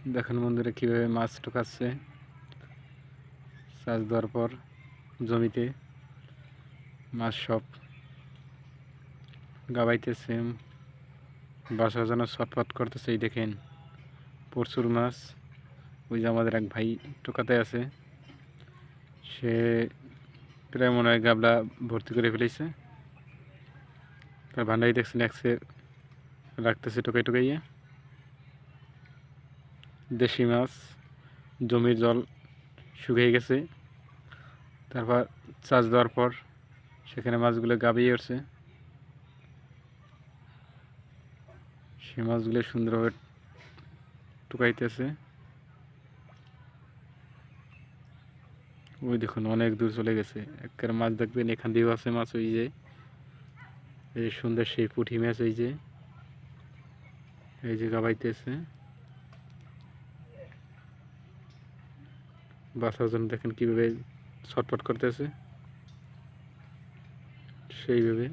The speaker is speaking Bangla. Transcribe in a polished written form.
দেখেন বন্ধুরা কীভাবে মাছ ঢোকাচ্ছে। চাষ দেওয়ার পর জমিতে মাছ সব গাবাইতেছে, বাসার জন্য ছটফট করতেছে। এই দেখেন প্রচুর মাছ। ওই যে আমাদের এক ভাই টোকাতে আছে, সে প্রায় মনে হয় গাবলা ভর্তি করে ফেলেছে। তার ভান্ডারি দেখছেন একসে রাখতেছে টোকাই টোকাইয়ে। দেশি মাছ, জমির জল শুকিয়ে গেছে, তারপর চাষ দেওয়ার পর সেখানে মাছগুলো গাবিয়ে উঠছে। সে মাছগুলো সুন্দরভাবে টুকাইতেছে। ওই দেখুন অনেক দূর চলে গেছে। একের মাছ দেখবেন এখান দিয়েও আছে মাছ। ওই যে এই সুন্দর সেই পুঁটি মাছ, এই যে গাবাইতেছে। বাসার জন্য দেখেন কীভাবে ছটফট করতেছে সেইভাবে।